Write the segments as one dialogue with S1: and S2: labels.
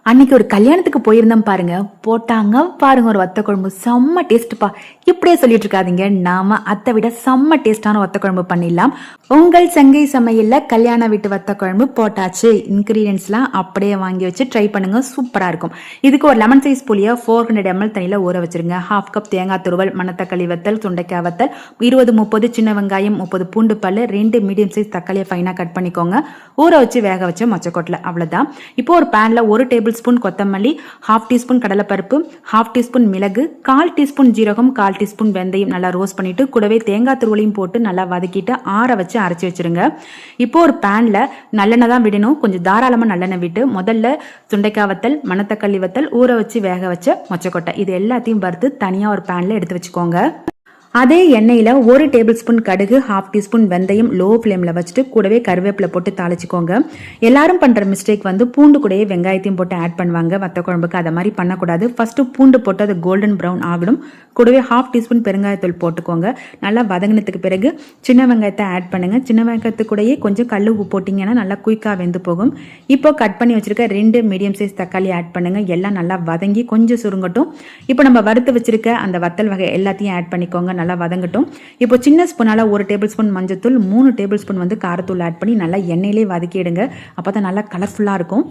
S1: அன்னைக்கு ஒரு கல்யாணத்துக்கு போயிருந்தோம் பாருங்க, போட்டாங்க பாருங்க ஒரு வத்த குழம்பு, செம்ம டேஸ்ட்பா. இப்படியே சொல்லிட்டு இருக்காதீங்க, நாம அதை விட செம்ம டேஸ்டான வத்த குழம்பு பண்ணிடலாம். உங்கள் சங்கை சமையல்ல கல்யாண வீட்டு வத்த குழம்பு போட்டாச்சு. இன்கிரீடியன்ஸ்லாம் அப்படியே வாங்கி வச்சு ட்ரை பண்ணுங்க, சூப்பரா இருக்கும். இதுக்கு ஒரு லெமன் சைஸ் புளிய 400 ml தண்ணியில ஊற வச்சிருங்க. 1/2 கப் தேங்காய் துருவல், மணத்தக்காளி வத்தல், சுண்டைக்காய் வத்தல், 20-30 சின்ன வெங்காயம், 30 பூண்டு பல்லு, 2 மீடியம் சைஸ் தக்காளியை ஃபைனா கட் பண்ணிக்கோங்க. ஊற வச்சு வேக வச்ச மொச்சக்கொட்டல, அவ்வளவுதான். இப்போ ஒரு பேன்ல 1 டேபிள் ஸ்பூன் கொத்தமல்லி, 1/2 டீஸ்பூன் கடலைப்பருப்பு, 1/2 டீஸ்பூன் மிளகு, 1/4 டீஸ்பூன் ஜீரகம், 1/4 டீஸ்பூன் வெந்தயம் நல்லா ரோஸ்ட் பண்ணிட்டு கூடவே தேங்காய் துருவலையும் போட்டு நல்லா வதக்கிட்டு ஆற வச்சு அரைச்சி வச்சிருங்க. இப்போ ஒரு பேன்ல நல்லெண்ணெய் தான் விடணும், கொஞ்சம் தாராளமா நல்லெண்ணெய் விட்டு முதல்ல சுண்டைக்காய் வத்தல், மணத்தக்காளி வத்தல், ஊற வச்சு வேக வச்ச மொச்சக்கொட்டை இது எல்லாத்தையும் வறுத்து தனியா ஒரு பேன்ல எடுத்து வச்சுக்கோங்க. அதே எண்ணெயில் 1 டேபிள் ஸ்பூன் கடுகு, 1/2 டீஸ்பூன் வெந்தயம் லோ ஃப்ளேமில் வச்சுட்டு கூடவே கருவேப்பிலை போட்டு தாளிச்சுக்கோங்க. எல்லாரும் பண்ணுற மிஸ்டேக் பூண்டு கூடயே வெங்காயத்தையும் போட்டு ஆட் பண்ணுவாங்க வத்த குழம்புக்கு. அதை மாதிரி பண்ணக்கூடாது. ஃபஸ்ட்டு பூண்டு போட்டு அது கோல்டன் ப்ரௌன் ஆகணும். கூடவே 1/2 டீஸ்பூன் பெருங்காயத்தூள் போட்டுக்கோங்க. நல்லா வதங்கினதுக்கு பிறகு சின்ன வெங்காயத்தை ஆட் பண்ணுங்க. சின்ன வெங்காயத்து கூடயே கொஞ்சம் கல் உப்பு போட்டிங்கன்னா நல்லா குயிக்காக வெந்து போகும். இப்போ கட் பண்ணி வச்சிருக்க 2 மீடியம் சைஸ் தக்காளி ஆட் பண்ணுங்க. எல்லாம் நல்லா வதங்கி கொஞ்சம் சுருங்கட்டும். இப்போ நம்ம வறுத்து வச்சிருக்க அந்த வத்தல் வகை எல்லாத்தையும் ஆட் பண்ணிக்கோங்க. நல்லா வதங்கட்டும். இப்போ சின்ன ஸ்பூனால 1 டேபிள் ஸ்பூன் மஞ்சத்தூள், 3 டேபிள் ஸ்பூன் காரத்தூள் ஆட் பண்ணி நல்லா எண்ணெயிலே வதக்கிடுங்க. அப்பதான் நல்லா கலர்ஃபுல்லா இருக்கும்.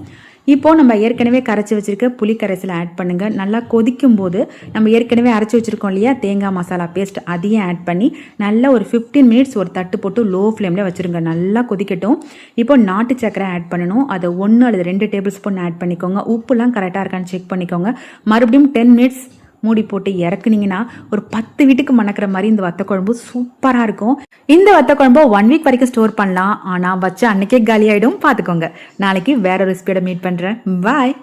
S1: இப்போ நம்ம ஏற்கனவே கரைச்சி வச்சிருக்க புளி கரைசலை ஆட் பண்ணுங்க. நல்லா கொதிக்கும் போது நம்ம ஏற்கனவே அரைச்சி வச்சிருக்கோம் இல்லையா தேங்காய் மசாலா பேஸ்ட், அதையும் ஆட் பண்ணி நல்லா ஒரு 15 மினிட்ஸ் ஒரு தட்டு போட்டு லோ ஃப்ளேம்ல வச்சிருங்க. நல்லா கொதிக்கட்டும். இப்போ நாட்டு சக்கரை ஆட் பண்ணணும். அதை 1 அல்லது 2 டேபிள் ஸ்பூன் ஆட் பண்ணிக்கோங்க. உப்புலாம் கரெக்டாக இருக்கான்னு செக் பண்ணிக்கோங்க. மறுபடியும் 10 மினிட்ஸ் மூடி போட்டு இறக்குனீங்கன்னா ஒரு 10 வீட்டுக்கு மணக்கிற மாதிரி இந்த வத்த குழம்பு சூப்பரா இருக்கும். இந்த வத்த குழம்பு 1 வீக் வரைக்கும் ஸ்டோர் பண்ணலாம். ஆனா வச்சு அன்னைக்கே காலி ஆயிடும், பாத்துக்கோங்க. நாளைக்கு வேற ரெசிபியோட மீட் பண்றேன். பாய்.